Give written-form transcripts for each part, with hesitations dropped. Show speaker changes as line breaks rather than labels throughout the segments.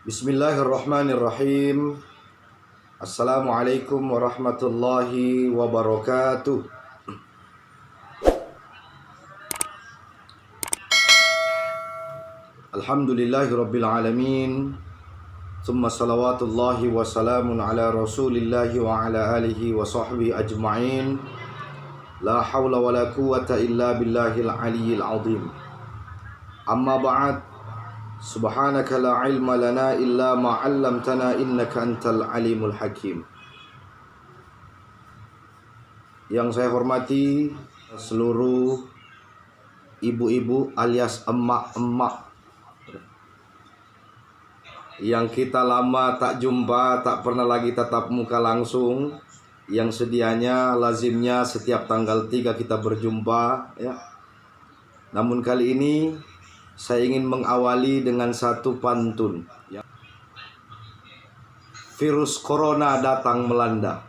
Bismillahirrahmanirrahim. Assalamualaikum warahmatullahi wabarakatuh. Alhamdulillahirabbil alamin. Tsumma salawatullahi wa salamun ala rasulillahi wa ala alihi wa sahbihi ajma'in. La hawla wa la quwwata illa billahil aliyyil azim. Amma ba'd. Subhanaka la ilma lana illa ma 'allamtana innaka antal alimul hakim. Yang saya hormati seluruh ibu-ibu alias emak-emak yang kita lama tak jumpa, tak pernah lagi tatap muka langsung, yang sedianya lazimnya setiap tanggal 3 kita berjumpa ya. Namun kali ini saya ingin mengawali dengan satu pantun ya. Virus corona datang melanda.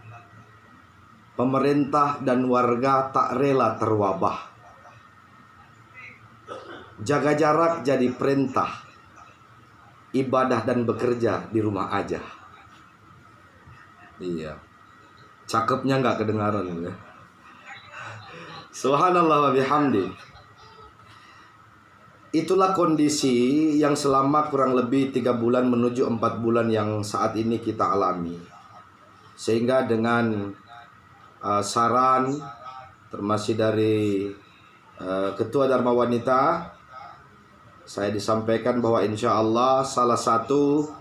Pemerintah dan warga tak rela terwabah. Jaga jarak jadi perintah. Ibadah dan bekerja di rumah aja. Iya. Cakepnya nggak kedengaran ya. Subhanallah wa bihamdi. Itulah kondisi yang selama kurang lebih 3 bulan menuju 4 bulan yang saat ini kita alami. Sehingga dengan saran termasuk dari Ketua Dharma Wanita, saya disampaikan bahwa insya Allah salah satu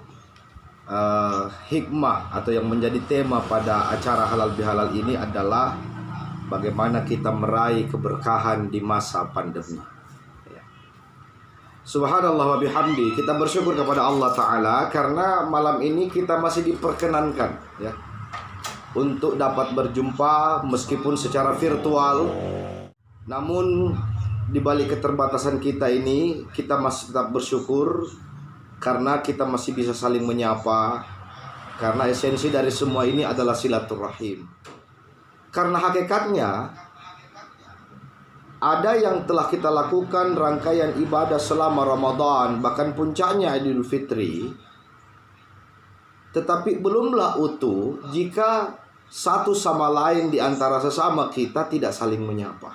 hikmah atau yang menjadi tema pada acara halal bihalal ini adalah bagaimana kita meraih keberkahan di masa pandemi. Subhanallah wa bihamdi. Kita bersyukur kepada Allah Ta'ala karena malam ini kita masih diperkenankan ya, untuk dapat berjumpa meskipun secara virtual. Namun di balik keterbatasan kita ini, kita masih tetap bersyukur karena kita masih bisa saling menyapa. Karena esensi dari semua ini adalah silaturahim. Karena hakikatnya ada yang telah kita lakukan rangkaian ibadah selama Ramadan, bahkan puncaknya Idul Fitri, tetapi belumlah utuh jika satu sama lain di antara sesama kita tidak saling menyapa.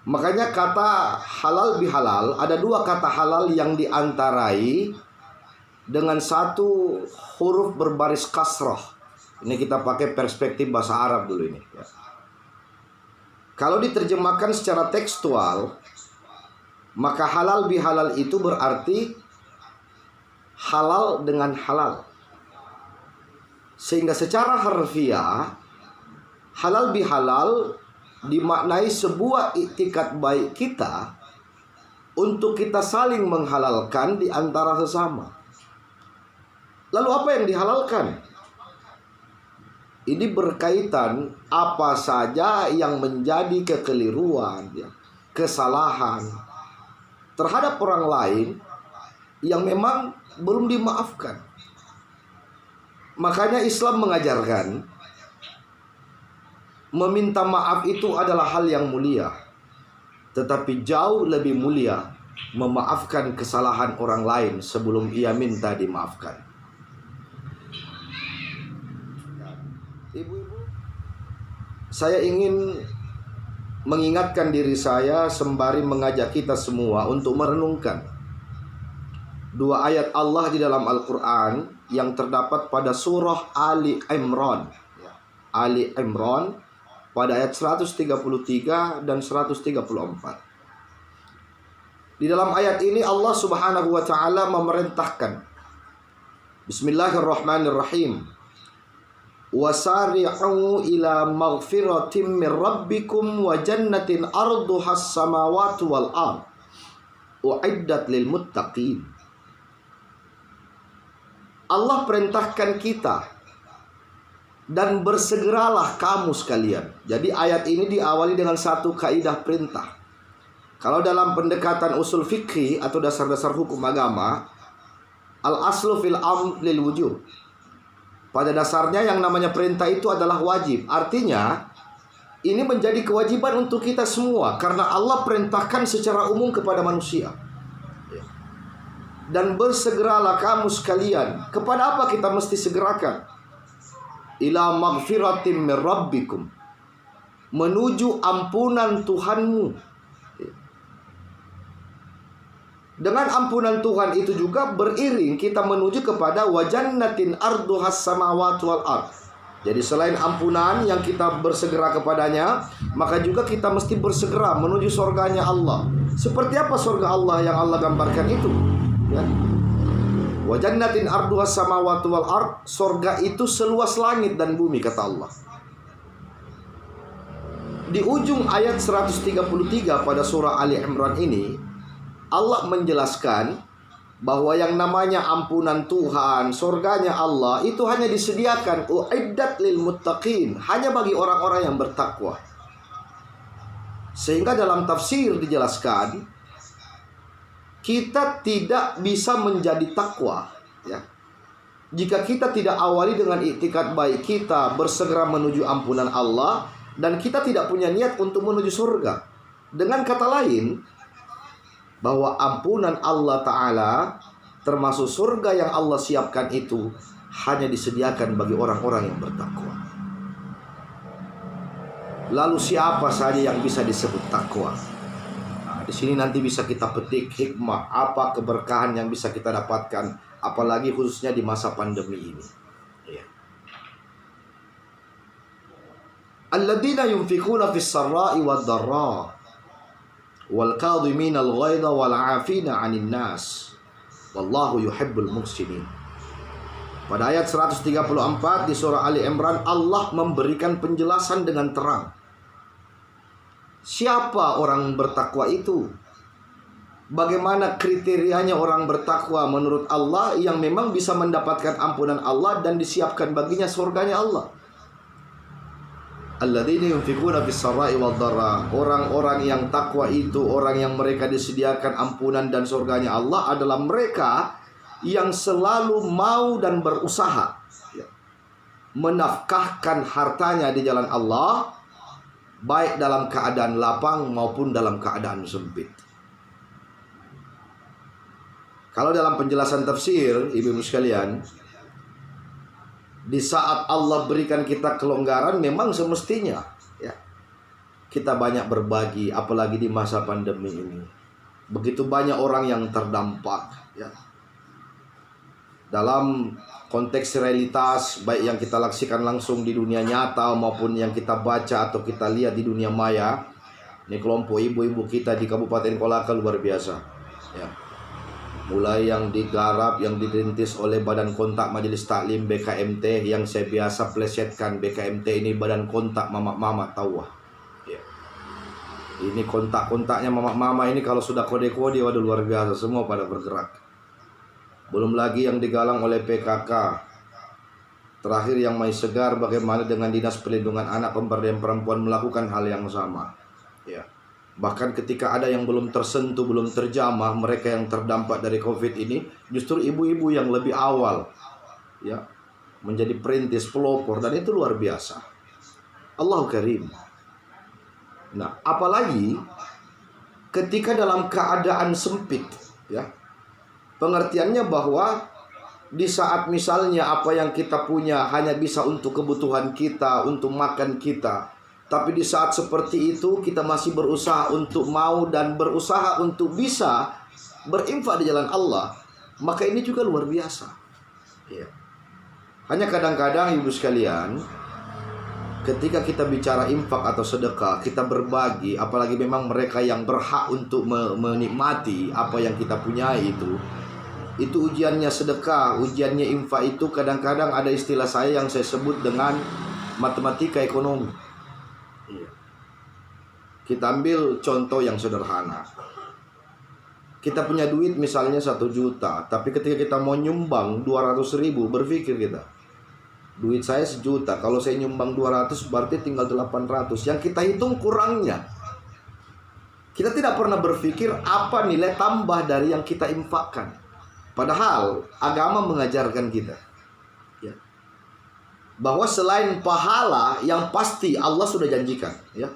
Makanya kata halal bihalal, ada 2 kata halal yang diantarai dengan satu huruf berbaris kasrah. Ini kita pakai perspektif bahasa Arab dulu ini ya. Kalau diterjemahkan secara tekstual, maka halal bihalal itu berarti halal dengan halal. Sehingga secara harfiah, halal bihalal dimaknai sebuah iktikad baik kita untuk kita saling menghalalkan di antara sesama. Lalu apa yang dihalalkan? Ini berkaitan apa saja yang menjadi kekeliruan, ya, kesalahan terhadap orang lain yang memang belum dimaafkan. Makanya Islam mengajarkan meminta maaf itu adalah hal yang mulia, tetapi jauh lebih mulia memaafkan kesalahan orang lain sebelum ia minta dimaafkan. Ibu-ibu, saya ingin mengingatkan diri saya sembari mengajak kita semua untuk merenungkan 2 ayat Allah di dalam Al-Quran yang terdapat pada surah Ali Imran. Ali Imran pada ayat 133 dan 134. Di dalam ayat ini Allah Subhanahu wa Ta'ala memerintahkan, Bismillahirrahmanirrahim, wasari'u ila maghfiratin min rabbikum wa jannatin arduhas samawati wal ard uiddat lil muttaqin. Allah perintahkan kita, dan bersegeralah kamu sekalian. Jadi ayat ini diawali dengan satu kaidah perintah. Kalau dalam pendekatan usul fikih atau dasar-dasar hukum agama, al aslu fil amr lil wujub. Pada dasarnya yang namanya perintah itu adalah wajib. Artinya ini menjadi kewajiban untuk kita semua karena Allah perintahkan secara umum kepada manusia. dan bersegeralah kamu sekalian. Kepada apa kita mesti segerakan? Ila maghfiratim min rabbikum, menuju ampunan Tuhanmu. Dengan ampunan Tuhan itu juga beriring kita menuju kepada wajannatin arduhas samawati wal ard. Jadi selain ampunan yang kita bersegera kepadanya, maka juga kita mesti bersegera menuju surganya Allah. Seperti apa surga Allah yang Allah gambarkan itu? Ya. Wajannatin arduhas samawati wal ard, surga itu seluas langit dan bumi, kata Allah. Di ujung ayat 133 pada surah Ali Imran ini, Allah menjelaskan bahwa yang namanya ampunan Tuhan, surganya Allah, itu hanya disediakan uiddat lil muttaqin, hanya bagi orang-orang yang bertakwa. Sehingga dalam tafsir dijelaskan, kita tidak bisa menjadi takwa, ya, jika kita tidak awali dengan iktikad baik kita bersegera menuju ampunan Allah, dan kita tidak punya niat untuk menuju surga. Dengan kata lain, bahwa ampunan Allah Ta'ala termasuk surga yang Allah siapkan itu hanya disediakan bagi orang-orang yang bertakwa. Lalu siapa saja yang bisa disebut takwa? Nah, di sini nanti bisa kita petik hikmah apa keberkahan yang bisa kita dapatkan, apalagi khususnya di masa pandemi ini. Ya. Alladzina yunfikuna fis sarra'i wad dharra wal kadhiminal ghaidha wal 'afina 'anil nas wallahu yuhibbul muhsinin. Pada ayat 134 di surah Ali Imran, Allah memberikan penjelasan dengan terang. Siapa orang bertakwa itu? Bagaimana kriterianya orang bertakwa menurut Allah yang memang bisa mendapatkan ampunan Allah dan disiapkan baginya surganya Allah? Alladzina yunfikuna fis sarra'i wad dharra. Orang-orang yang takwa itu, orang yang mereka disediakan ampunan dan surganya Allah adalah mereka yang selalu mau dan berusaha, ya, menafkahkan hartanya di jalan Allah, baik dalam keadaan lapang maupun dalam keadaan sempit. Kalau dalam penjelasan tafsir, ibu-ibu sekalian, di saat Allah berikan kita kelonggaran, memang semestinya, ya, kita banyak berbagi, apalagi di masa pandemi ini. Begitu banyak orang yang terdampak, ya, dalam konteks realitas, baik yang kita laksikan langsung di dunia nyata maupun yang kita baca atau kita lihat di dunia maya. Ini kelompok ibu-ibu kita di Kabupaten Kolaka luar biasa, ya. Mulai yang digarap, yang dirintis oleh Badan Kontak Majelis Taklim BKMT, yang saya biasa plesetkan, BKMT ini Badan Kontak Mama-Mama Tawah, ya. Ini kontak-kontaknya Mama-Mama ini kalau sudah kode-kode, waduh luar biasa, semua pada bergerak. Belum lagi yang digalang oleh PKK. Terakhir yang masih segar, bagaimana dengan Dinas Perlindungan Anak Pemberdayaan Perempuan melakukan hal yang sama, ya. Bahkan ketika ada yang belum tersentuh, belum terjamah, mereka yang terdampak dari COVID ini, justru ibu-ibu yang lebih awal, ya, menjadi perintis, pelopor, dan itu luar biasa. Allahu Karim. Nah, apalagi ketika dalam keadaan sempit, ya, pengertiannya bahwa di saat misalnya apa yang kita punya hanya bisa untuk kebutuhan kita, untuk makan kita, tapi di saat seperti itu kita masih berusaha untuk mau dan berusaha untuk bisa berinfak di jalan Allah, maka ini juga luar biasa, ya. Hanya kadang-kadang ibu sekalian, ketika kita bicara infak atau sedekah, kita berbagi, apalagi memang mereka yang berhak untuk menikmati apa yang kita punya itu ujiannya sedekah, ujiannya infak itu kadang-kadang ada istilah saya yang saya sebut dengan matematika ekonomi. Kita ambil contoh yang sederhana. Kita punya duit misalnya 1 juta, tapi ketika kita mau nyumbang 200.000, berpikir kita, duit saya 1 juta, kalau saya nyumbang 200 berarti tinggal 800. Yang kita hitung kurangnya. Kita tidak pernah berpikir apa nilai tambah dari yang kita infakkan. Padahal agama mengajarkan kita, ya, bahwa selain pahala yang pasti Allah sudah janjikan, ya.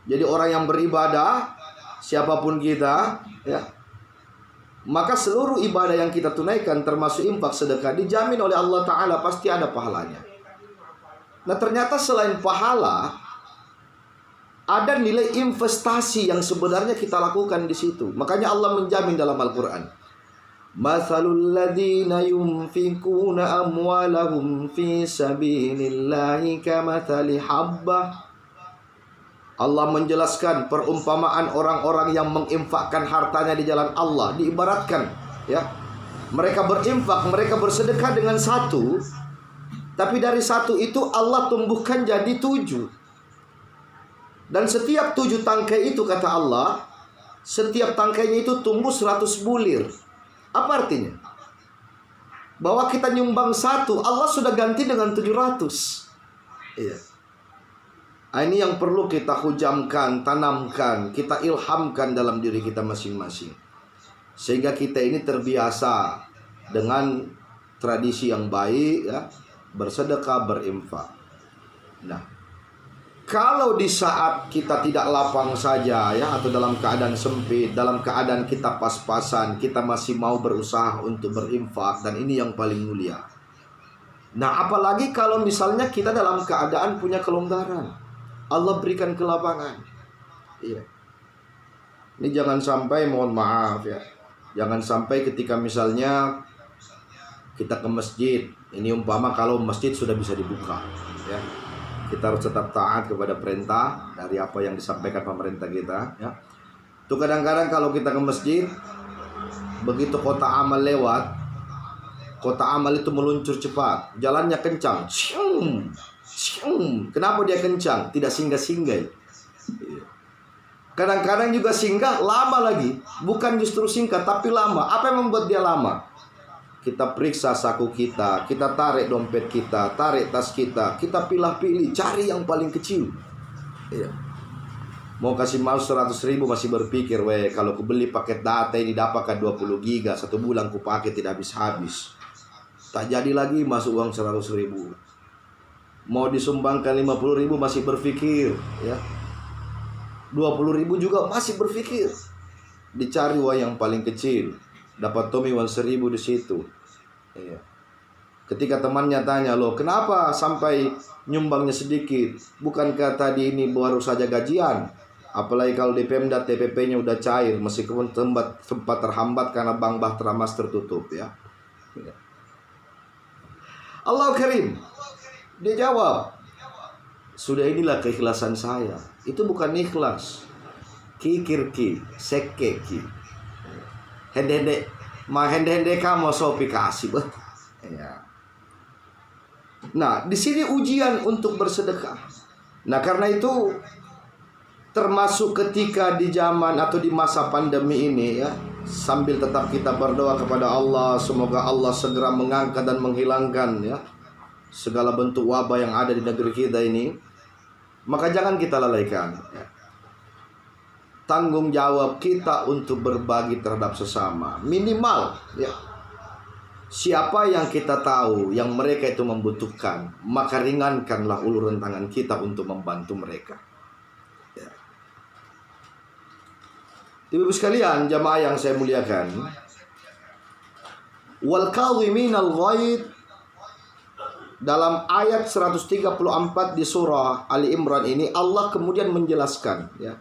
Jadi orang yang beribadah, siapapun kita, ya, maka seluruh ibadah yang kita tunaikan termasuk infak, sedekah, dijamin oleh Allah Ta'ala pasti ada pahalanya. Nah ternyata selain pahala, ada nilai investasi yang sebenarnya kita lakukan di situ. Makanya Allah menjamin dalam Al-Quran, Mathalul ladzina yunfikuna amwalahum fi sabilillahi kamathali habbah. Allah menjelaskan perumpamaan orang-orang yang menginfakkan hartanya di jalan Allah. Diibaratkan, ya, mereka berinfak, mereka bersedekah dengan satu, tapi dari satu itu Allah tumbuhkan jadi 7. Dan setiap 7 tangkai itu, kata Allah, setiap tangkainya itu tumbuh 100 bulir. Apa artinya? Bahwa kita nyumbang 1, Allah sudah ganti dengan 700. Iya. Ini yang perlu kita hujamkan, tanamkan, kita ilhamkan dalam diri kita masing-masing. Sehingga kita ini terbiasa dengan tradisi yang baik, ya, bersedekah, berinfak. Nah, kalau di saat kita tidak lapang saja, ya, atau dalam keadaan sempit, dalam keadaan kita pas-pasan, kita masih mau berusaha untuk berinfak, dan ini yang paling mulia. Nah, apalagi kalau misalnya kita dalam keadaan punya kelonggaran, Allah berikan kelapangan. Iya. Ini jangan sampai, mohon maaf ya, jangan sampai ketika misalnya kita ke masjid, ini umpama kalau masjid sudah bisa dibuka, ya, kita harus tetap taat kepada perintah dari apa yang disampaikan pemerintah kita, ya. Itu kadang-kadang kalau kita ke masjid, begitu kota amal lewat, kota amal itu meluncur cepat, jalannya kencang. Kenapa dia kencang? Tidak singgah-singgah. Kadang-kadang juga singgah lama lagi. Bukan justru singkat, tapi lama. Apa yang membuat dia lama? Kita periksa saku kita, kita tarik dompet kita, tarik tas kita, kita pilih-pilih, cari yang paling kecil. Iya. Mau kasih mouse 100.000 masih berpikir, kalau aku beli paket data ini dapatkan 20 giga, 1 bulan ku pakai tidak habis-habis. Tak jadi lagi masuk uang 100.000. Mau disumbangkan 50.000 masih berpikir, ya. 20.000 juga masih berpikir. Dicari uang yang paling kecil, dapat Tommy uang 1.000 di situ. Iya. Ketika temannya tanya, loh kenapa sampai nyumbangnya sedikit? Bukankah tadi ini baru saja gajian? Apalagi kalau di Pemda TPP-nya udah cair, meskipun sempat terhambat karena bank Bahtera Mas tertutup, ya. Iya. Allah Karim. Dia jawab, sudah inilah keikhlasan saya. Itu bukan ikhlas. Kikirki, sekeki. Hende-hende, hende-hende kamu sopi kasih. Ya. Nah, di sini ujian untuk bersedekah. Nah, karena itu termasuk ketika di zaman atau di masa pandemi ini, ya, sambil tetap kita berdoa kepada Allah, semoga Allah segera mengangkat dan menghilangkan, ya, segala bentuk wabah yang ada di negeri kita ini, maka jangan kita lalaikan, ya, tanggung jawab kita untuk berbagi terhadap sesama. Minimal, ya, siapa yang kita tahu yang mereka itu membutuhkan, maka ringankanlah uluran tangan kita untuk membantu mereka, ya. Ibu sekalian, jamaah yang saya muliakan, wal kadhiminal ghaidh, dalam ayat 134 di surah Ali Imran ini Allah kemudian menjelaskan, ya,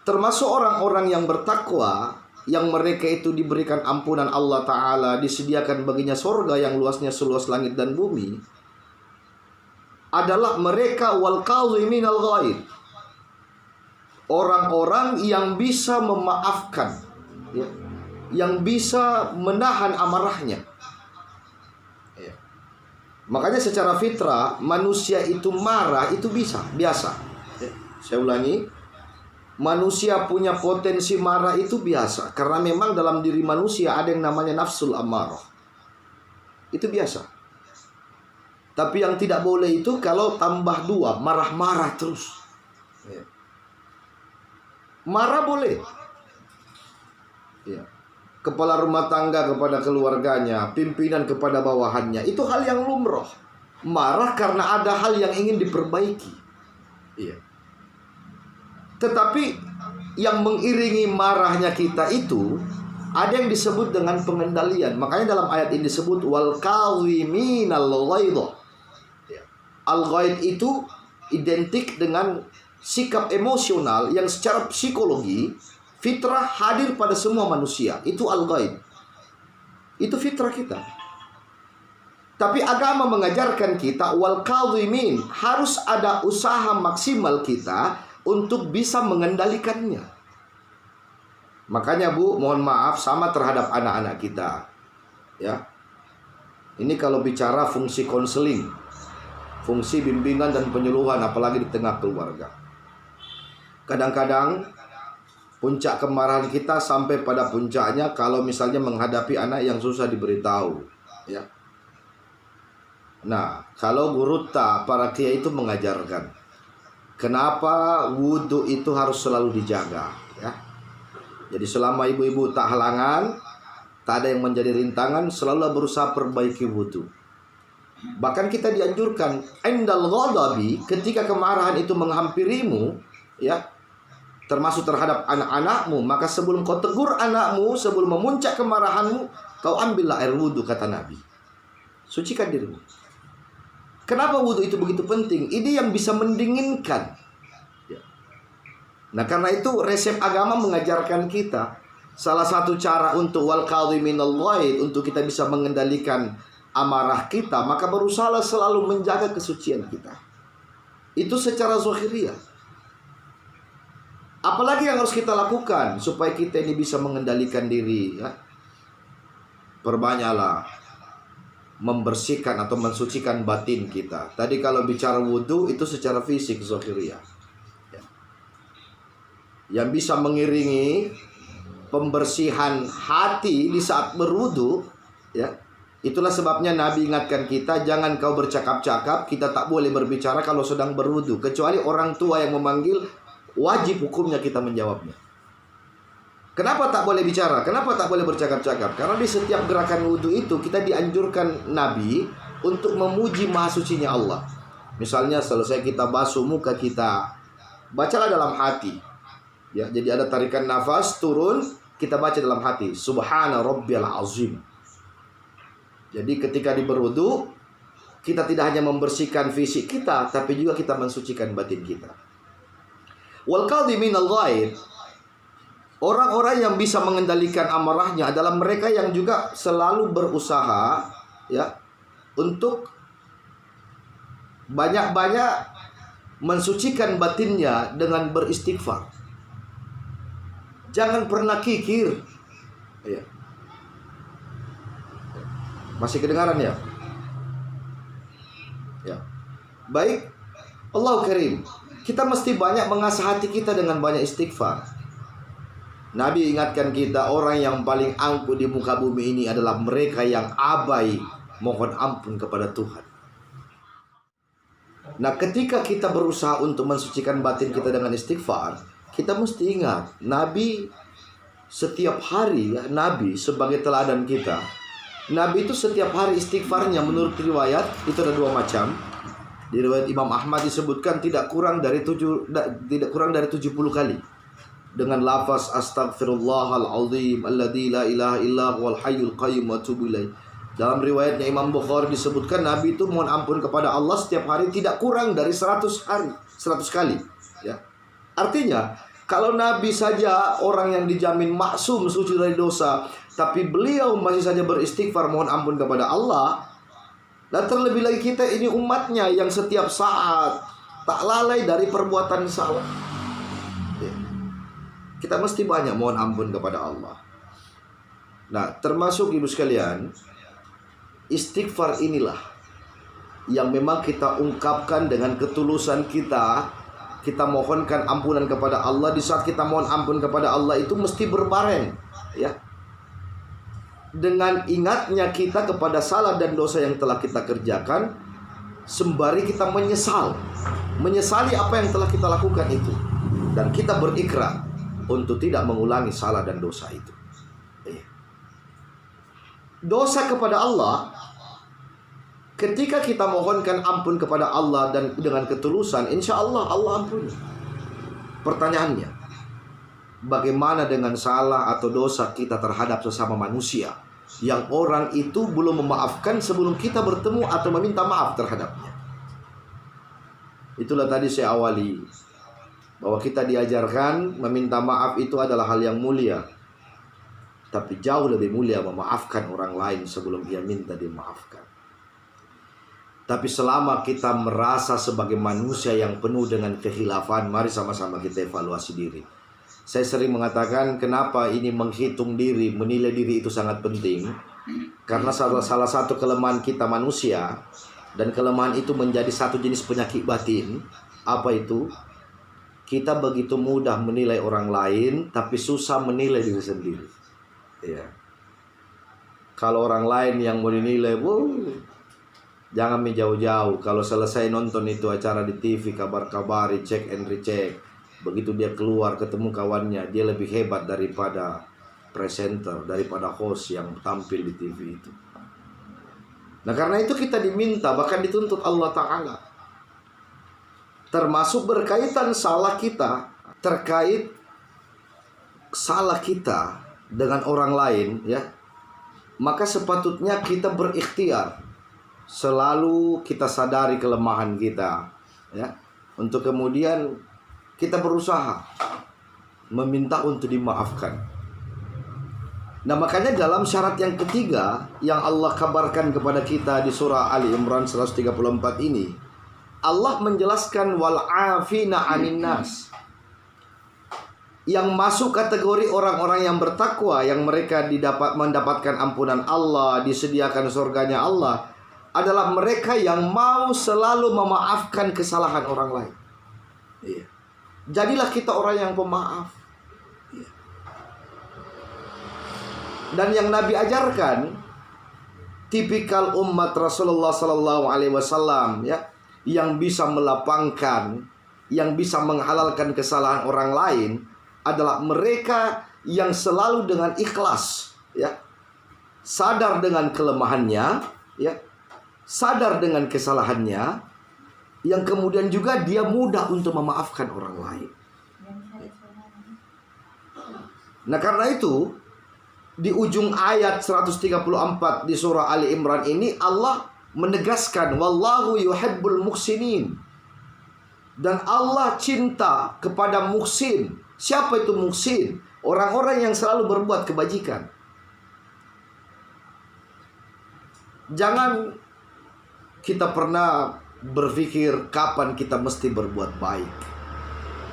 termasuk orang-orang yang bertakwa, yang mereka itu diberikan ampunan Allah Ta'ala, disediakan baginya surga yang luasnya seluas langit dan bumi, adalah mereka wal kadhiminal ghaidh, orang-orang yang bisa memaafkan, ya, yang bisa menahan amarahnya. Makanya secara fitrah manusia itu marah itu biasa. Saya ulangi, manusia punya potensi marah itu biasa, karena memang dalam diri manusia ada yang namanya nafsul ammarah. Itu biasa. Tapi yang tidak boleh itu kalau tambah 2, marah-marah terus. Marah boleh, ya. Kepala rumah tangga kepada keluarganya, pimpinan kepada bawahannya, itu hal yang lumrah. Marah karena ada hal yang ingin diperbaiki, iya. Tetapi yang mengiringi marahnya kita itu Ada yang disebut dengan pengendalian. Makanya dalam ayat ini disebut wal kadhiminal ghaidha. Al-ghaid itu identik dengan sikap emosional yang secara psikologi fitrah hadir pada semua manusia. Itu al-ghaid. Itu fitrah kita. Tapi agama mengajarkan kita wal kadhimin, harus ada usaha maksimal kita untuk bisa mengendalikannya. Makanya Bu, mohon maaf sama terhadap anak-anak kita. Ya. Ini kalau bicara fungsi konseling, fungsi bimbingan dan penyuluhan, apalagi di tengah keluarga. Kadang-kadang puncak kemarahan kita sampai pada puncaknya kalau misalnya menghadapi anak yang susah diberitahu, ya. Nah, kalau gurutta para kiai itu mengajarkan kenapa wudhu itu harus selalu dijaga, ya. Jadi selama ibu-ibu tak halangan, tak ada yang menjadi rintangan, selalu berusaha perbaiki wudhu. Bahkan kita dianjurkan indal ghadabi, ketika kemarahan itu menghampirimu, ya, termasuk terhadap anak-anakmu, maka sebelum kau tegur anakmu, sebelum memuncak kemarahanmu, kau ambillah air wudhu, kata Nabi. Sucikan dirimu. Kenapa wudhu itu begitu penting? Ini yang bisa mendinginkan. Nah, karena itu resep agama mengajarkan kita salah satu cara untuk wal kadhiminal ghaid, untuk kita bisa mengendalikan amarah kita, maka berusaha selalu menjaga kesucian kita. Itu secara zahiriyah. Apalagi yang harus kita lakukan supaya kita ini bisa mengendalikan diri, ya? Perbanyaklah membersihkan atau mensucikan batin kita. Tadi kalau bicara wudhu itu secara fisik zahiriyah, ya. Yang bisa mengiringi pembersihan hati di saat berwudhu, ya. Itulah sebabnya Nabi ingatkan kita, jangan kau bercakap-cakap, kita tak boleh berbicara kalau sedang berwudhu, kecuali orang tua yang memanggil, wajib hukumnya kita menjawabnya. Kenapa tak boleh bicara? Kenapa tak boleh bercakap-cakap? Karena di setiap gerakan wudhu itu kita dianjurkan Nabi untuk memuji maha sucinya Allah. Misalnya selesai kita basuh muka kita, bacalah dalam hati, ya. Jadi ada tarikan nafas turun, kita baca dalam hati, Subhana Rabbiyal Azim. Jadi ketika di berwudhu, kita tidak hanya membersihkan fisik kita, tapi juga kita mensucikan batin kita. Wal kadhiminal ghaid, orang-orang yang bisa mengendalikan amarahnya adalah mereka yang juga selalu berusaha, ya, untuk banyak-banyak mensucikan batinnya dengan beristighfar. Jangan pernah kikir, ya. Masih kedengaran, ya? Ya. Baik, Allahu Karim. Kita mesti banyak mengasah hati kita dengan banyak istighfar. Nabi ingatkan kita, orang yang paling angkuh di muka bumi ini adalah mereka yang abai mohon ampun kepada Tuhan. Nah, ketika kita berusaha untuk mensucikan batin kita dengan istighfar, kita mesti ingat, Nabi setiap hari, ya, Nabi sebagai teladan kita, Nabi itu setiap hari istighfarnya menurut riwayat itu ada dua macam. Di riwayat Imam Ahmad disebutkan tidak kurang dari 70 kali dengan lafaz astaghfirullahal azim alladzi la ilaha illa huwal hayyul qayyum wa atubu ilaih. Dalam riwayatnya Imam Bukhari disebutkan Nabi itu mohon ampun kepada Allah setiap hari tidak kurang dari 100 kali, ya. Artinya kalau Nabi saja orang yang dijamin maksum suci dari dosa, tapi beliau masih saja beristighfar mohon ampun kepada Allah, dan terlebih lagi kita ini umatnya yang setiap saat tak lalai dari perbuatan salah, ya. Kita mesti banyak mohon ampun kepada Allah. Nah, termasuk ibu sekalian, istighfar inilah yang memang kita ungkapkan dengan ketulusan kita. Kita mohonkan ampunan kepada Allah. Di saat kita mohon ampun kepada Allah itu mesti berbareng, ya, dengan ingatnya kita kepada salah dan dosa yang telah kita kerjakan, sembari kita menyesali apa yang telah kita lakukan itu, dan kita berikrar untuk tidak mengulangi salah dan dosa itu. Dosa kepada Allah, ketika kita mohonkan ampun kepada Allah dan dengan ketulusan, insya Allah Allah ampuni. Pertanyaannya, bagaimana dengan salah atau dosa kita terhadap sesama manusia yang orang itu belum memaafkan sebelum kita bertemu atau meminta maaf terhadapnya. Itulah tadi saya awali, bahwa kita diajarkan meminta maaf itu adalah hal yang mulia, tapi jauh lebih mulia memaafkan orang lain sebelum dia minta dimaafkan. Tapi selama kita merasa sebagai manusia yang penuh dengan kekhilafan, mari sama-sama kita evaluasi diri. Saya sering mengatakan kenapa ini menghitung diri, menilai diri itu sangat penting. Karena salah satu kelemahan kita manusia, dan kelemahan itu menjadi satu jenis penyakit batin. Apa itu? Kita begitu mudah menilai orang lain, tapi susah menilai diri sendiri. Ya. Kalau orang lain yang mau dinilai, jangan jauh-jauh. Kalau selesai nonton itu acara di TV, kabar-kabari, check and recheck, begitu dia keluar ketemu kawannya, dia lebih hebat daripada presenter, daripada host yang tampil di TV itu. Nah, karena itu kita diminta, bahkan dituntut Allah Ta'ala, termasuk berkaitan salah kita, terkait salah kita dengan orang lain, ya, maka sepatutnya kita berikhtiar, selalu kita sadari kelemahan kita, ya, untuk kemudian kita berusaha meminta untuk dimaafkan. Nah, makanya dalam syarat yang ketiga yang Allah kabarkan kepada kita di surah Ali Imran 134 ini, Allah menjelaskan wal afina 'anin nas. Yang masuk kategori orang-orang yang bertakwa, yang mereka mendapatkan ampunan Allah, disediakan surganya Allah, adalah mereka yang mau selalu memaafkan kesalahan orang lain. Iya. Jadilah kita orang yang pemaaf. Dan yang Nabi ajarkan, tipikal umat Rasulullah Sallallahu Alaihi Wasallam, ya, yang bisa melapangkan, yang bisa menghalalkan kesalahan orang lain, adalah mereka yang selalu dengan ikhlas, ya, sadar dengan kelemahannya, ya, sadar dengan kesalahannya, yang kemudian juga dia mudah untuk memaafkan orang lain. Nah, karena itu di ujung ayat 134 di surah Ali Imran ini Allah menegaskan wallahu yuhibbul muhsinin. Dan Allah cinta kepada muhsin. Siapa itu muhsin? Orang-orang yang selalu berbuat kebajikan. Jangan kita pernah berpikir kapan kita mesti berbuat baik,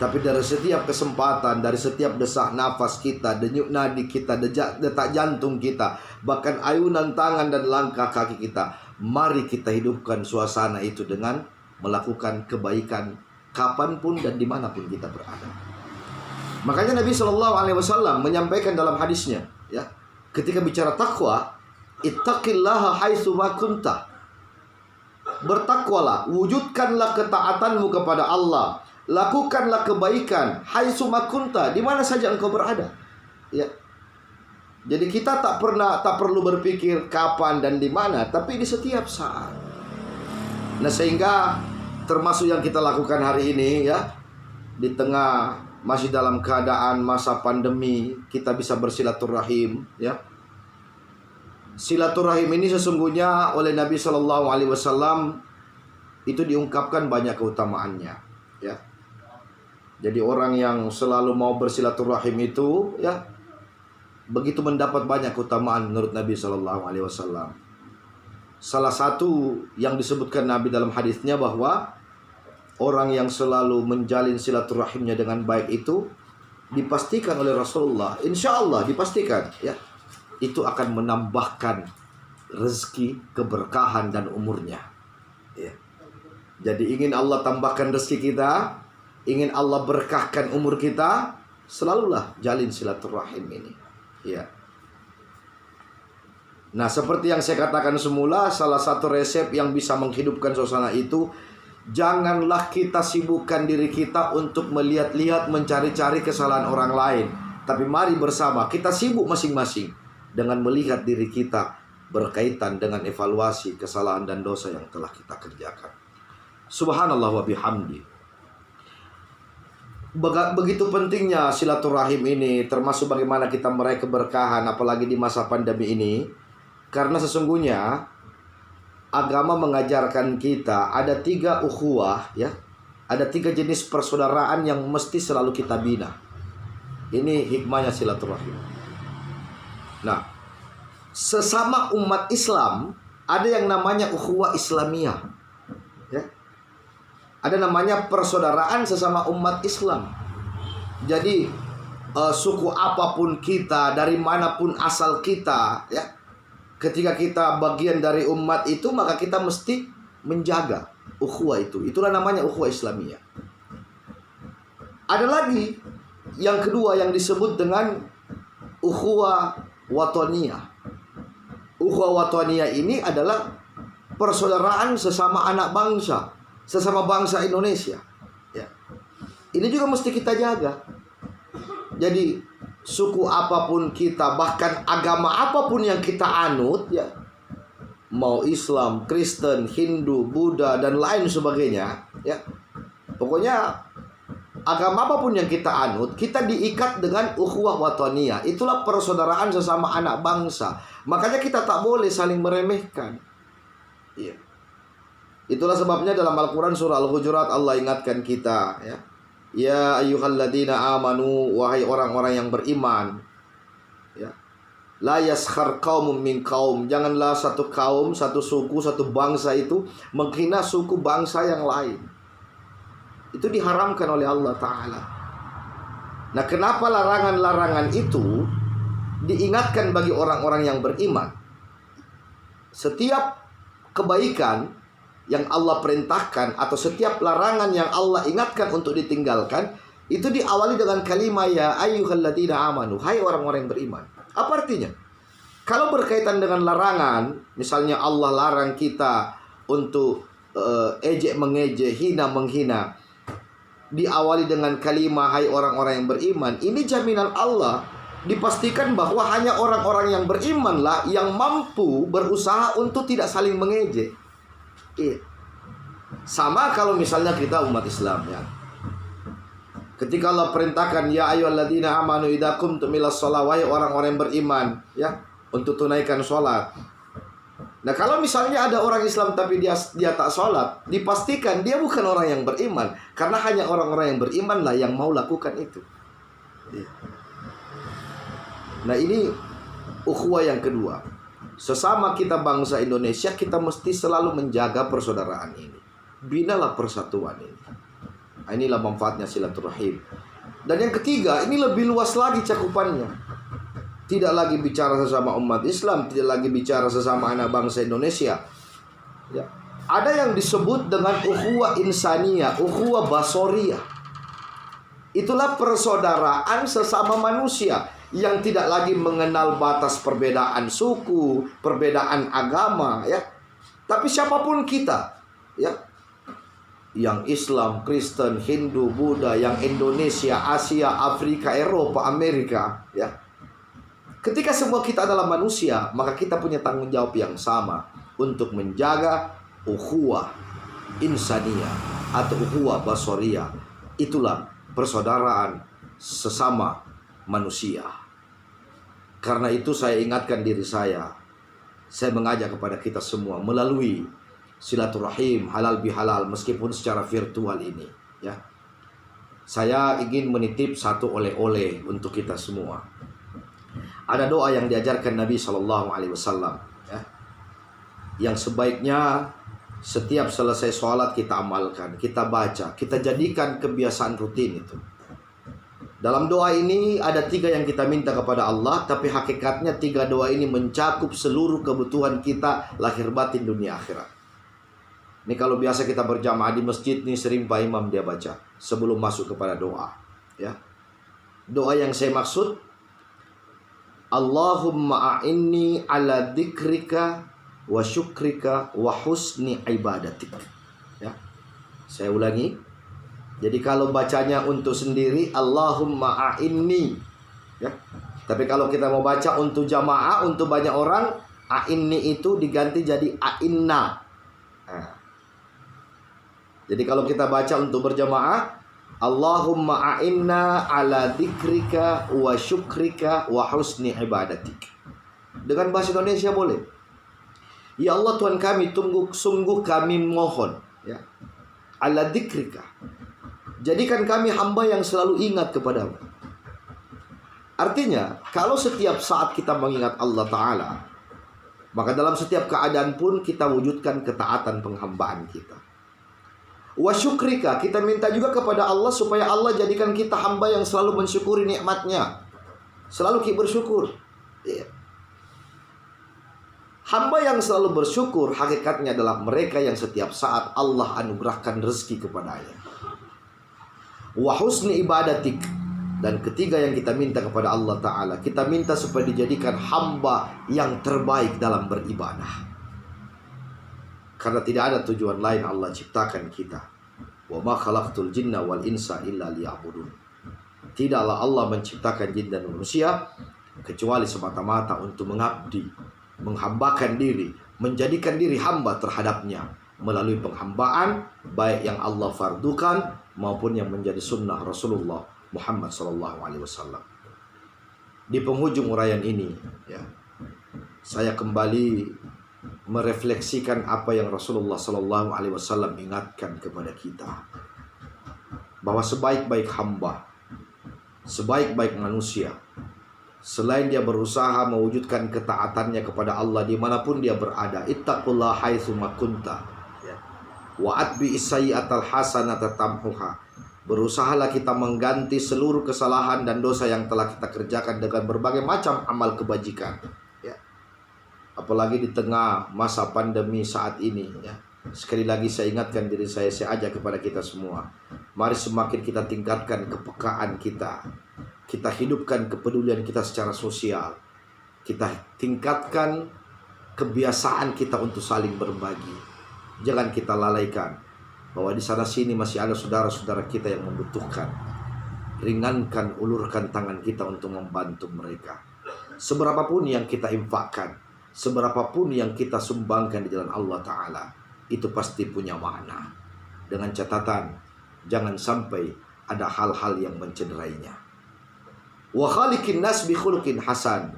tapi dari setiap kesempatan, dari setiap desak nafas kita, denyut nadi kita, detak jantung kita, bahkan ayunan tangan dan langkah kaki kita, mari kita hidupkan suasana itu dengan melakukan kebaikan kapanpun dan dimanapun kita berada. Makanya Nabi Shallallahu Alaihi Wasallam menyampaikan dalam hadisnya, ya, ketika bicara takwa, ittaqillaha haitsu ma kunta. Bertakwalah, wujudkanlah ketaatanmu kepada Allah, lakukanlah kebaikan haitsu ma kunta, di mana saja engkau berada. Ya. Jadi kita tak perlu berpikir kapan dan di mana, tapi di setiap saat. Nah, sehingga termasuk yang kita lakukan hari ini, ya, di tengah masih dalam keadaan masa pandemi, kita bisa bersilaturahim, ya. Silaturahim ini sesungguhnya oleh Nabi Shallallahu Alaihi Wasallam itu diungkapkan banyak keutamaannya, ya. Jadi orang yang selalu mau bersilaturahim itu, ya, begitu mendapat banyak keutamaan menurut Nabi Shallallahu Alaihi Wasallam. Salah satu yang disebutkan Nabi dalam hadisnya bahwa orang yang selalu menjalin silaturahimnya dengan baik itu dipastikan oleh Rasulullah, insya Allah dipastikan, ya, itu akan menambahkan rezeki, keberkahan dan umurnya, ya. Jadi ingin Allah tambahkan rezeki kita, ingin Allah berkahkan umur kita, selalulah jalin silaturahim ini, ya. Nah, seperti yang saya katakan semula, salah satu resep yang bisa menghidupkan suasana itu, janganlah kita sibukkan diri kita untuk melihat-lihat, mencari-cari kesalahan orang lain. Tapi mari bersama kita sibuk masing-masing dengan melihat diri kita berkaitan dengan evaluasi kesalahan dan dosa yang telah kita kerjakan. Subhanallah wa bihamdi. Begitu pentingnya silaturahim ini, termasuk bagaimana kita meraih keberkahan, apalagi di masa pandemi ini. Karena sesungguhnya agama mengajarkan kita ada 3 ukhuwah, ya. Ada 3 jenis persaudaraan yang mesti selalu kita bina. Ini hikmahnya silaturahim. Nah, sesama umat Islam ada yang namanya ukhuwah Islamiyah, ya. Ada namanya persaudaraan sesama umat Islam. Jadi suku apapun kita, dari manapun asal kita, ya, ketika kita bagian dari umat itu, maka kita mesti menjaga ukhuwah itu. Itulah namanya ukhuwah Islamiyah. Ada lagi yang kedua yang disebut dengan ukhuwah watoniyah. Ukhuwah watoniyah ini adalah persaudaraan sesama anak bangsa, sesama bangsa Indonesia, ya. Ini juga mesti kita jaga. Jadi suku apapun kita, bahkan agama apapun yang kita anut, ya, mau Islam, Kristen, Hindu, Buddha, dan lain sebagainya, ya, pokoknya agama apapun yang kita anut, kita diikat dengan ukhuwah watoniyah. Itulah persaudaraan sesama anak bangsa. Makanya kita tak boleh saling meremehkan, ya. Itulah sebabnya dalam Al-Quran surah Al-Hujurat Allah ingatkan kita, ya. Ya ayyuhalladzina amanu, wahai orang-orang yang beriman, ya. La yaskhar qaumun min qaum, janganlah satu kaum, satu suku, satu bangsa itu menghina suku bangsa yang lain. Itu diharamkan oleh Allah Ta'ala. Nah, kenapa larangan-larangan itu diingatkan bagi orang-orang yang beriman? Setiap kebaikan yang Allah perintahkan atau setiap larangan yang Allah ingatkan untuk ditinggalkan, itu diawali dengan kalimat ya ayyuhalladzina amanu, hai orang-orang yang beriman. Apa artinya? Kalau berkaitan dengan larangan, misalnya Allah larang kita untuk ejek mengejek, hina menghina, diawali dengan kalimat hai orang-orang yang beriman, ini jaminan Allah. Dipastikan bahwa hanya orang-orang yang berimanlah yang mampu berusaha untuk tidak saling mengejek. Iya. Sama kalau misalnya kita umat Islam, ya. Ketika Allah perintahkan ya ayyuhalladzina amanu idza qumtum ilas shalah, wahai orang-orang yang beriman, ya, untuk tunaikan sholat. Nah, kalau misalnya ada orang Islam tapi dia tak sholat, dipastikan dia bukan orang yang beriman, karena hanya orang-orang yang beriman lah yang mau lakukan itu. Iya. Nah, ini ukhuwah yang kedua. Sesama kita bangsa Indonesia, kita mesti selalu menjaga persaudaraan ini. Binalah persatuan ini. Nah, inilah manfaatnya silaturahim. Dan yang ketiga, ini lebih luas lagi cakupannya. Tidak lagi bicara sesama umat Islam, tidak lagi bicara sesama anak bangsa Indonesia, ya. Ada yang disebut dengan ukhuwah insaniyah, ukhuwah basoriyah. Itulah persaudaraan sesama manusia yang tidak lagi mengenal batas perbedaan suku, perbedaan agama, ya. Tapi siapapun kita, ya, yang Islam, Kristen, Hindu, Buddha, yang Indonesia, Asia, Afrika, Eropa, Amerika, ya. Ketika semua kita adalah manusia, maka kita punya tanggung jawab yang sama untuk menjaga ukhuwah insaniyah atau ukhuwah basoriyah. Itulah persaudaraan sesama manusia. Karena itu saya ingatkan diri saya mengajak kepada kita semua melalui silaturahim halal bihalal meskipun secara virtual ini, ya. Saya ingin menitip satu oleh-oleh untuk kita semua. Ada doa yang diajarkan Nabi SAW, ya, yang sebaiknya setiap selesai sholat kita amalkan, kita baca, kita jadikan kebiasaan rutin itu. Dalam doa ini ada 3 yang kita minta kepada Allah, tapi hakikatnya 3 doa ini mencakup seluruh kebutuhan kita lahir batin dunia akhirat. Ini kalau biasa kita berjamaah di masjid nih, sering Pak Imam dia baca sebelum masuk kepada doa, ya. Doa yang saya maksud, Allahumma a'inni ala dzikrika wa syukrika wa husni ibadatik, ya. Saya ulangi. Jadi kalau bacanya untuk sendiri Allahumma a'inni, ya. Tapi kalau kita mau baca untuk jamaah, untuk banyak orang, a'inni itu diganti jadi a'inna. Nah. Jadi kalau kita baca untuk berjamaah, Allahumma a'inna ala dzikrika wa syukrika wa husni ibadatik. Dengan bahasa Indonesia boleh. Ya Allah Tuhan kami, sungguh kami mohon, ya, ala dzikrika. Jadikan kami hamba yang selalu ingat kepadamu. Artinya, kalau setiap saat kita mengingat Allah Ta'ala, maka dalam setiap keadaan pun kita wujudkan ketaatan penghambaan kita. Wa syukrika, kita minta juga kepada Allah supaya Allah jadikan kita hamba yang selalu mensyukuri nikmatnya. Selalu kita bersyukur. Ya. Hamba yang selalu bersyukur hakikatnya adalah mereka yang setiap saat Allah anugerahkan rezeki kepadanya. Wa husni ibadatik. Dan ketiga yang kita minta kepada Allah Ta'ala, kita minta supaya dijadikan hamba yang terbaik dalam beribadah. Karena tidak ada tujuan lain Allah ciptakan kita. Wa ma khalaqtul jinna wal insa illa liya'budun. Tidaklah Allah menciptakan jin dan manusia kecuali semata-mata untuk mengabdi, menghambakan diri, menjadikan diri hamba terhadapnya melalui penghambaan baik yang Allah fardukan maupun yang menjadi sunnah Rasulullah Muhammad SAW. Di penghujung uraian ini, ya, saya kembali merefleksikan apa yang Rasulullah SAW ingatkan kepada kita, bahwa sebaik-baik hamba, sebaik-baik manusia, selain dia berusaha mewujudkan ketaatannya kepada Allah dimanapun dia berada, ittaqullah haitsu ma kunta, wa atbi sayyi'atal hasanata tamhuha. Berusahalah kita mengganti seluruh kesalahan dan dosa yang telah kita kerjakan dengan berbagai macam amal kebajikan, ya. Apalagi di tengah masa pandemi saat ini, ya. Sekali lagi saya ingatkan diri saya ajak kepada kita semua, mari semakin kita tingkatkan kepekaan kita, kita hidupkan kepedulian kita secara sosial, kita tingkatkan kebiasaan kita untuk saling berbagi. Jangan kita lalaikan bahwa di sana sini masih ada saudara-saudara kita yang membutuhkan. Ringankan, ulurkan tangan kita untuk membantu mereka. Seberapapun yang kita infakkan, seberapapun yang kita sumbangkan di jalan Allah Ta'ala, itu pasti punya makna. Dengan catatan, jangan sampai ada hal-hal yang mencederainya. Wa khaliqin nas bi khuluqin hasan.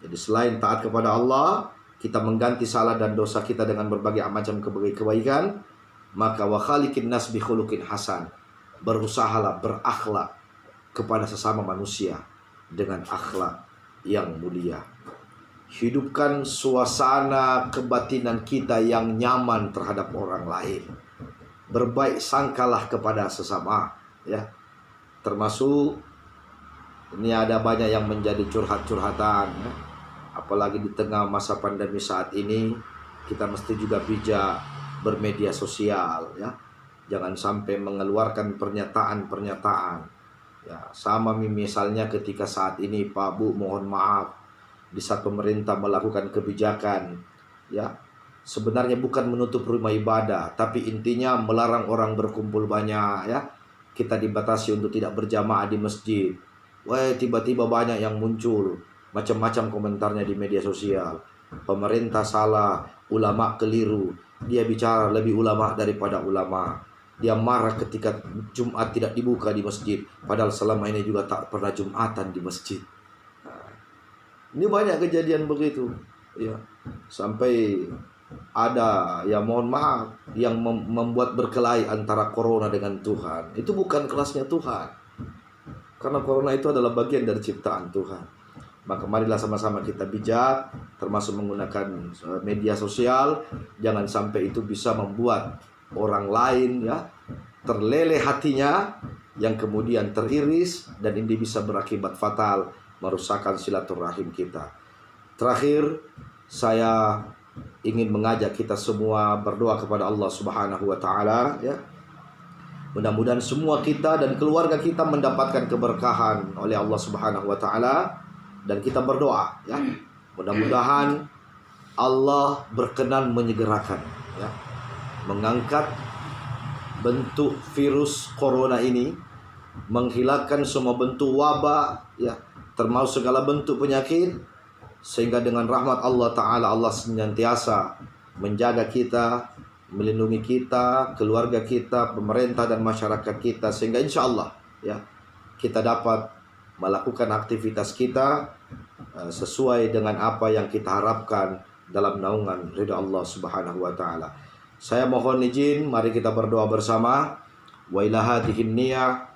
Jadi selain taat kepada Allah, kita mengganti salah dan dosa kita dengan berbagai macam kebaikan, maka wa khaliqin nas bi khuluqin hasan. Berusahalah berakhlak kepada sesama manusia dengan akhlak yang mulia. Hidupkan suasana kebatinan kita yang nyaman terhadap orang lain. Berbaik sangkalah kepada sesama, ya. Termasuk ini ada banyak yang menjadi curhat-curhatan, ya. Apalagi di tengah masa pandemi saat ini, kita mesti juga bijak bermedia sosial, ya. Jangan sampai mengeluarkan pernyataan-pernyataan, ya. Sama misalnya ketika saat ini Pak Bu mohon maaf, di saat pemerintah melakukan kebijakan, ya, sebenarnya bukan menutup rumah ibadah, tapi intinya melarang orang berkumpul banyak, ya. Kita dibatasi untuk tidak berjamaah di masjid. Wah, tiba-tiba banyak yang muncul macam-macam komentarnya di media sosial. Pemerintah salah, ulama keliru. Dia bicara lebih ulama daripada ulama. Dia marah ketika Jumat tidak dibuka di masjid, padahal selama ini juga tak pernah Jumatan di masjid. Ini banyak kejadian begitu, ya. Sampai ada, ya mohon maaf, yang membuat berkelahi antara corona dengan Tuhan. Itu bukan kelasnya Tuhan. Karena corona itu adalah bagian dari ciptaan Tuhan. Maka marilah sama-sama kita bijak, termasuk menggunakan media sosial. Jangan sampai itu bisa membuat orang lain, ya, terleleh hatinya, yang kemudian teriris, dan ini bisa berakibat fatal, merusakkan silaturahim kita. Terakhir, saya ingin mengajak kita semua berdoa kepada Allah Subhanahu wa Ta'ala, ya. Mudah-mudahan semua kita dan keluarga kita mendapatkan keberkahan oleh Allah Subhanahu wa Ta'ala, dan kita berdoa, ya. Mudah-mudahan Allah berkenan menyegerakan, ya, mengangkat bentuk virus corona ini, menghilangkan semua bentuk wabah, ya, termasuk segala bentuk penyakit, sehingga dengan rahmat Allah Ta'ala, Allah senantiasa menjaga kita, melindungi kita, keluarga kita, pemerintah dan masyarakat kita, sehingga insya Allah ya kita dapat melakukan aktivitas kita sesuai dengan apa yang kita harapkan dalam naungan ridha Allah Subhanahu wa taala. Saya mohon izin, mari kita berdoa bersama. Wa ila hadhihi niyah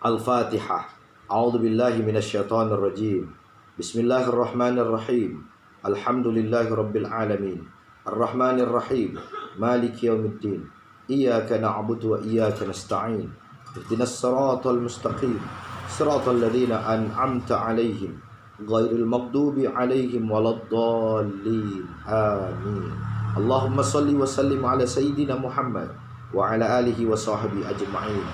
al-Fatihah. A'udzu billahi minasyaitonir rajim. Bismillahirrahmanirrahim. Alhamdulillahirabbil alamin. Arrahmanir rahim. Maliki yaumiddin. Iyyaka na'budu wa iyyaka nasta'in. Ihdinas siratal mustaqim. Siratal ladzina an'amta 'alaihim ghairil maghdubi 'alaihim waladdallin. Amin. Allahumma shalli wa sallim ala sayyidina Muhammad wa ala alihi wa sahbihi ajma'in.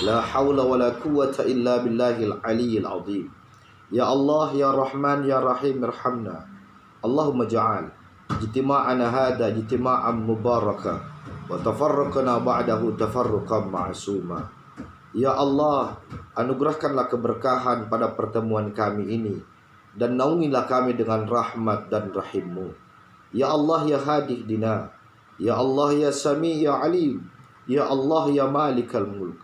La haula wa la quwwata illa billahil aliyyil azim. Ya Allah, ya Rahman, ya Rahim, irhamna. Allahumma ja'al ijtima'ana hadha ijtima'an mubaraka wa tafarraqana ba'dahu tafarruqan ma'suma. Ya Allah, anugerahkanlah keberkahan pada pertemuan kami ini dan naungilah kami dengan rahmat dan rahim-Mu. Ya Allah, ya Hadi Dina. Ya Allah, ya Sami, ya Alim. Ya Allah, ya Malikal Mulk.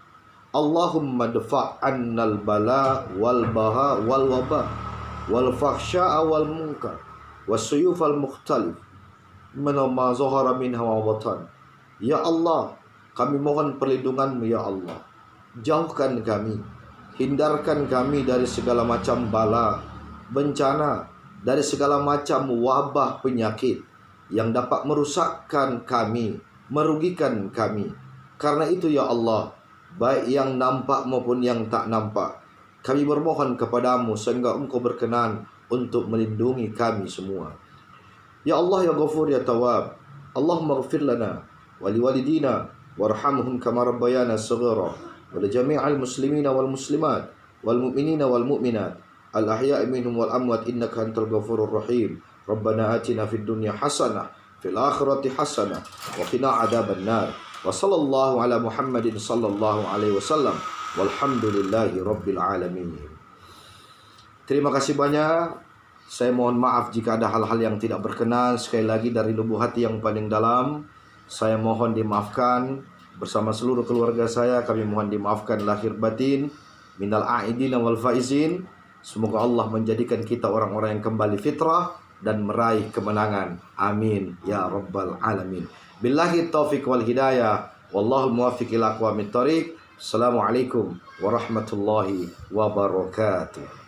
Allahumma dfa' annal bala wal baha wal wabah wal fahsya'a wal munkar wasuyuf al mukhtalif ma zahara minha wa batan. Ya Allah, kami mohon perlindungan-Mu ya Allah. Jauhkan kami, hindarkan kami dari segala macam bala, bencana, dari segala macam wabah penyakit yang dapat merusakkan kami, merugikan kami. Karena itu ya Allah, baik yang nampak maupun yang tak nampak, kami bermohon kepadamu sehingga Engkau berkenan untuk melindungi kami semua. Ya Allah, ya Ghafur, ya Tawwab, Allahumma ighfir lana wa liwalidina warhamhum kama rabbayana shaghira wa li jami'il muslimina wal muslimat wal mu'minina wal mu'minat al ahya'i minhum wal amwat innaka antal ghafurur rahim. Rabbana atina fid dunya hasanah fil akhirati hasanah wa qina adzabannar. Wa sallallahu ala Muhammadin sallallahu alaihi wasallam walhamdulillahi rabbil alamin. Terima kasih banyak. Saya mohon maaf jika ada hal-hal yang tidak berkenan. Sekali lagi dari lubuk hati yang paling dalam, saya mohon dimaafkan. Bersama seluruh keluarga saya, kami mohon dimaafkan lahir batin. Minal a'idina wal faizin. Semoga Allah menjadikan kita orang-orang yang kembali fitrah dan meraih kemenangan. Amin ya rabbal alamin. Billahi taufiq wal hidayah. Wallahu muwaffiq ila aqwamit thoriq. Assalamualaikum warahmatullahi wabarakatuh.